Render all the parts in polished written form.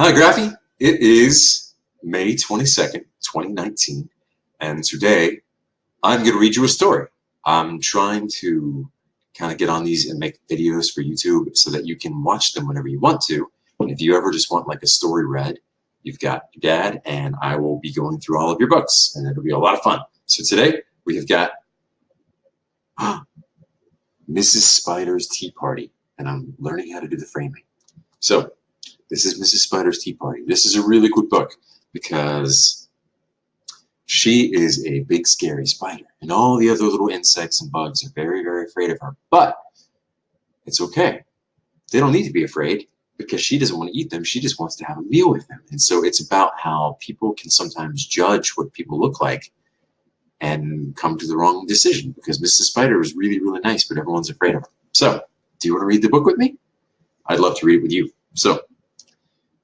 Hi, Graphy. It is May 22nd, 2019, and today I'm going to read you a story. I'm trying to kind of get on these and make videos for YouTube so that you can watch them whenever you want to. And if you ever just want like a story read, you've got your dad, and I will be going through all of your books, and it'll be a lot of fun. So today we have got Mrs. Spider's Tea Party, and I'm learning how to do the framing. So this is Mrs. Spider's Tea Party. This is a really good book because she is a big scary spider, and all the other little insects and bugs are very, very afraid of her. But it's okay. They don't need to be afraid because she doesn't want to eat them. She just wants to have a meal with them. And so it's about how people can sometimes judge what people look like and come to the wrong decision because Mrs. Spider is really, really nice, but everyone's afraid of her. So do you want to read the book with me? I'd love to read it with you. So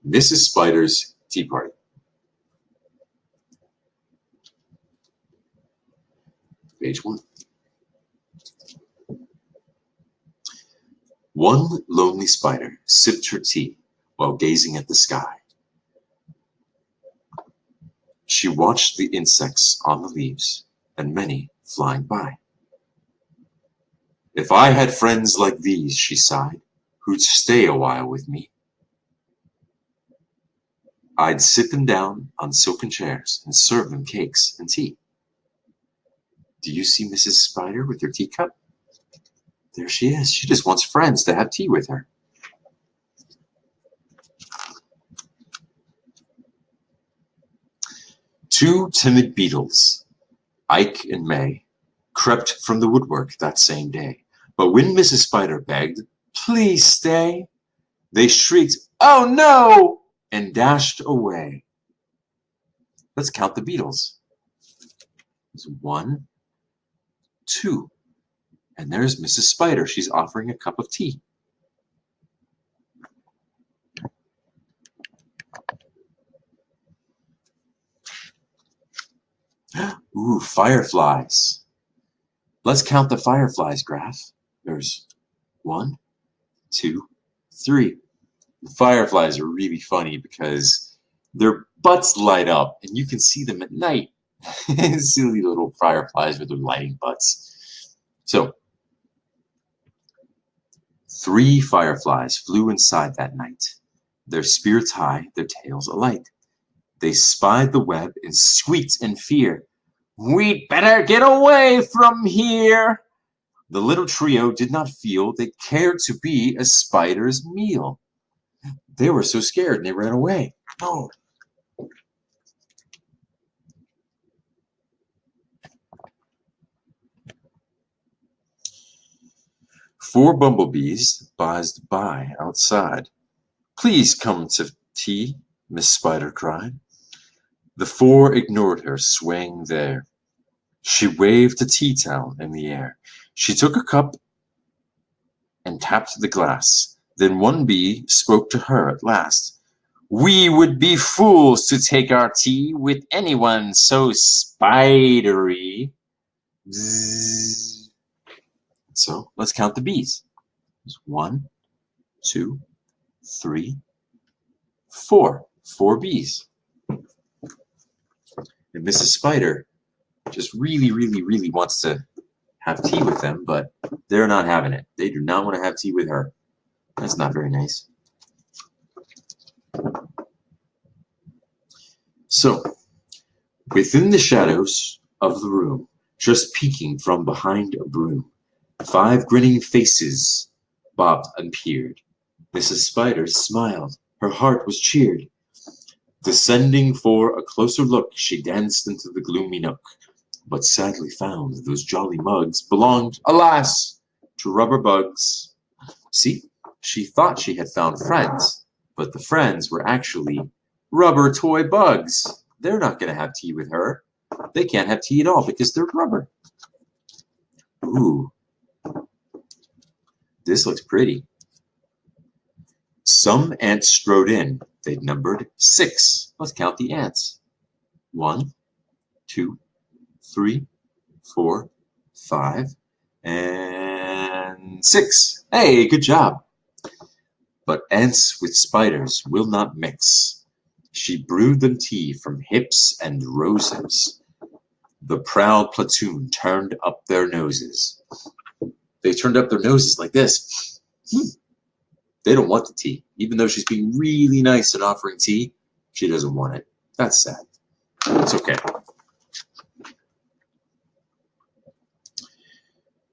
Mrs. Spider's Tea Party. Page 1. One lonely spider sipped her tea while gazing at the sky. She watched the insects on the leaves and many flying by. If I had friends like these, she sighed, who'd stay a while with me, I'd sit them down on silken chairs and serve them cakes and tea. Do you see Mrs. Spider with her teacup? There she is. She just wants friends to have tea with her. Two timid beetles, Ike and May, crept from the woodwork that same day. But when Mrs. Spider begged, "Please stay," they shrieked, "Oh no!" and dashed away. Let's count the beetles. There's 1, 2. And there's Mrs. Spider. She's offering a cup of tea. Ooh, fireflies. Let's count the fireflies, Grahf. There's 1, 2, 3. The fireflies are really funny because their butts light up and you can see them at night. Silly little fireflies with their lighting butts. So 3 fireflies flew inside that night, their spirits high, their tails alight. They spied the web and squeaked in fear, "We'd better get away from here." The little trio did not feel they cared to be a spider's meal. They were so scared and they ran away. No. Four bumblebees buzzed by outside. "Please come to tea," Miss Spider cried. The 4 ignored her, swaying there. She waved a tea towel in the air. She took a cup and tapped the glass. Then one bee spoke to her at last. "We would be fools to take our tea with anyone so spidery." Bzzz. So let's count the bees. There's 1, 2, 3, 4. 4 bees. And Mrs. Spider just really, really, really wants to have tea with them, but they're not having it. They do not want to have tea with her. That's not very nice. So, within the shadows of the room, just peeking from behind a broom, 5 grinning faces bobbed and peered. Mrs. Spider smiled. Her heart was cheered. Descending for a closer look, she danced into the gloomy nook, but sadly found those jolly mugs belonged, alas, to rubber bugs. See, she thought she had found friends, but the friends were actually rubber toy bugs. They're not going to have tea with her. They can't have tea at all because they're rubber. Ooh, this looks pretty. Some ants strode in. They'd numbered 6. Let's count the ants. 1, 2, 3, 4, 5, and 6. Hey, good job. But ants with spiders will not mix. She brewed them tea from hips and roses. The proud platoon turned up their noses. They turned up their noses like this. They don't want the tea. Even though she's being really nice and offering tea, she doesn't want it. That's sad. It's okay.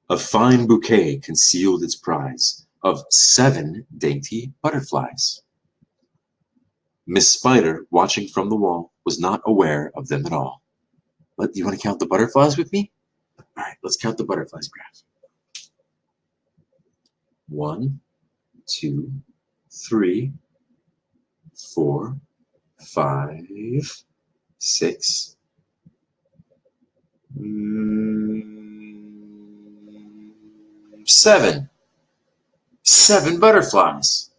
A fine bouquet concealed its prize of 7 dainty butterflies. Miss Spider, watching from the wall, was not aware of them at all. Do you want to count the butterflies with me? All right, let's count the butterflies, Grahf. 1, 2, 3, 4, 5, 6, 7. 7 butterflies.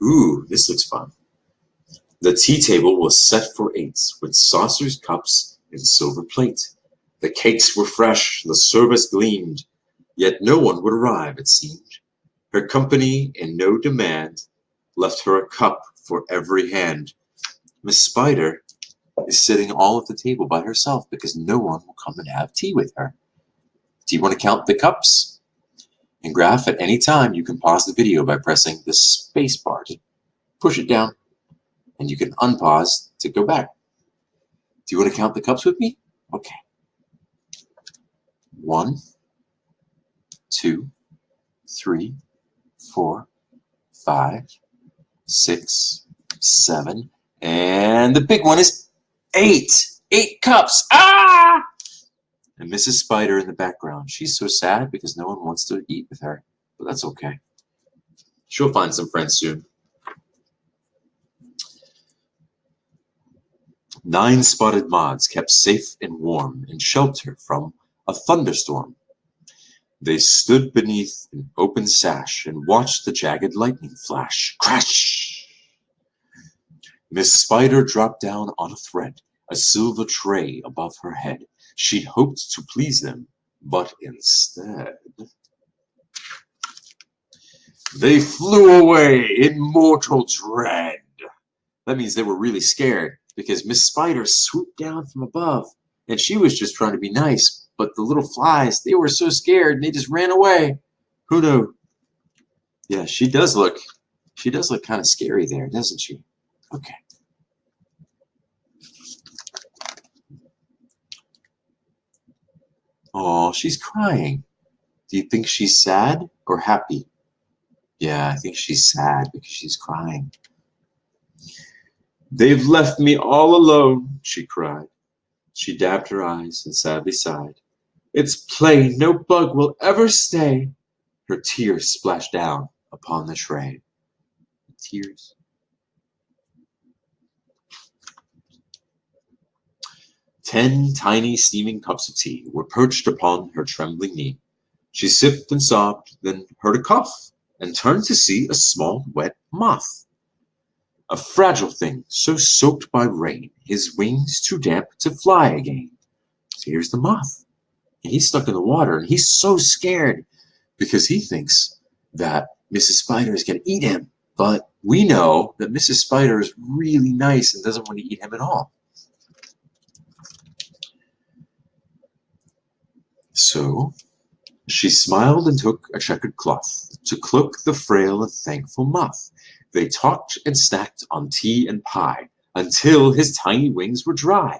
Ooh, this looks fun. The tea table was set for 8, with saucers, cups, and silver plate. The cakes were fresh, the service gleamed, yet no one would arrive, it seemed. Her company, in no demand, left her a cup for every hand. Miss Spider is sitting all at the table by herself because no one will come and have tea with her. Do you want to count the cups? In Grahf, at any time, you can pause the video by pressing the space bar. Just push it down, and you can unpause to go back. Do you want to count the cups with me? Okay. 1, 2, 3, 4, 5, 6, 7, and the big one is 8. 8 cups. Ah! And Mrs. Spider in the background. She's so sad because no one wants to eat with her. But that's okay. She'll find some friends soon. 9 spotted moths kept safe and warm in shelter from a thunderstorm. They stood beneath an open sash and watched the jagged lightning flash. Crash! Miss Spider dropped down on a thread, a silver tray above her head. She'd hoped to please them, but instead they flew away in mortal dread. That means they were really scared because Miss Spider swooped down from above and she was just trying to be nice. But the little flies, they were so scared and they just ran away. Who knew? Yeah, she does look kind of scary there, doesn't she? Okay. Oh, she's crying. Do you think she's sad or happy? Yeah, I think she's sad because she's crying. They've left me all alone, she cried. She dabbed her eyes and sadly sighed. It's plain no bug will ever stay. Her tears splashed down upon the tray. Tears. Ten tiny steaming cups of tea were perched upon her trembling knee. She sipped and sobbed, then heard a cough, and turned to see a small wet moth. A fragile thing, so soaked by rain, his wings too damp to fly again. So here's the moth. And he's stuck in the water, and he's so scared because he thinks that Mrs. Spider is going to eat him. But we know that Mrs. Spider is really nice and doesn't want to eat him at all. So she smiled and took a checkered cloth to cloak the frail and thankful moth. They talked and snacked on tea and pie until his tiny wings were dry.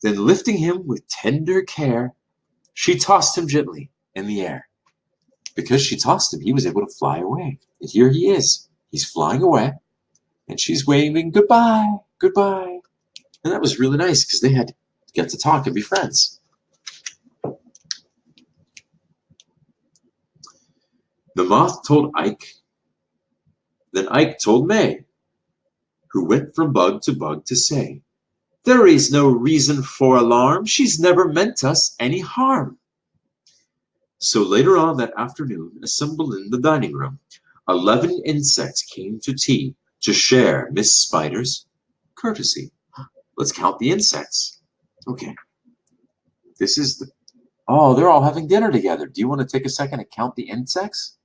Then lifting him with tender care, she tossed him gently in the air. Because she tossed him, he was able to fly away. And here he is. He's flying away, and she's waving goodbye, goodbye. And that was really nice because they had to get to talk and be friends. The moth told Ike, then Ike told May, who went from bug to say, there is no reason for alarm. She's never meant us any harm. So later on that afternoon, assembled in the dining room, 11 insects came to tea to share Miss Spider's courtesy. Let's count the insects. Okay. This is Oh, they're all having dinner together. Do you want to take a second and count the insects?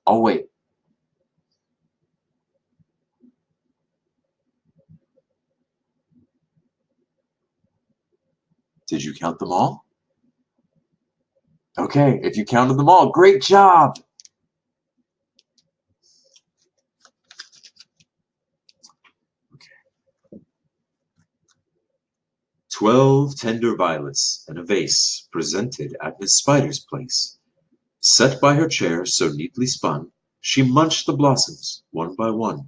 I'll wait. Did you count them all? Okay, if you counted them all, great job! 12 tender violets in a vase presented at Miss Spider's place. Set by her chair so neatly spun, she munched the blossoms one by one.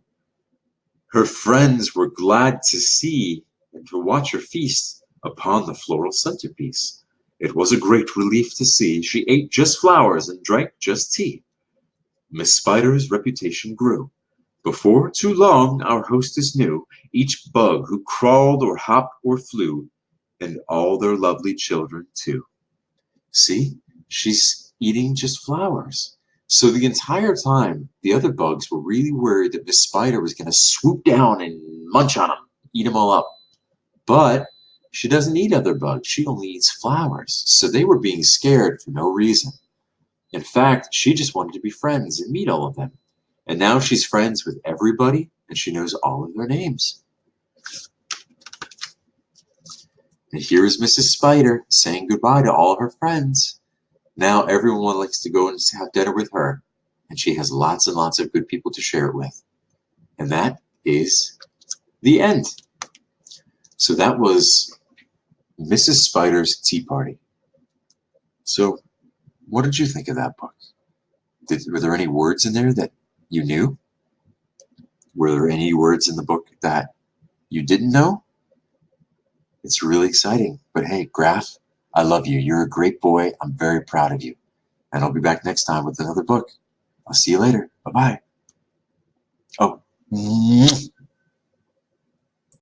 Her friends were glad to see and to watch her feast upon the floral centerpiece. It was a great relief to see she ate just flowers and drank just tea. Miss Spider's reputation grew. Before too long our hostess knew each bug who crawled or hopped or flew, and all their lovely children too. See, she's eating just flowers. So the entire time, the other bugs were really worried that Miss Spider was going to swoop down and munch on them, eat them all up. But she doesn't eat other bugs. She only eats flowers. So they were being scared for no reason. In fact, she just wanted to be friends and meet all of them. And now she's friends with everybody, and she knows all of their names. And here is Mrs. Spider saying goodbye to all her friends. Now everyone likes to go and have dinner with her, and she has lots and lots of good people to share it with. And that is the end. So that was Mrs. Spider's Tea Party. So what did you think of that book? Were there any words in there that you knew? Were there any words in the book that you didn't know? It's really exciting. But hey, Grahf, I love you. You're a great boy. I'm very proud of you. And I'll be back next time with another book. I'll see you later. Bye-bye. Oh.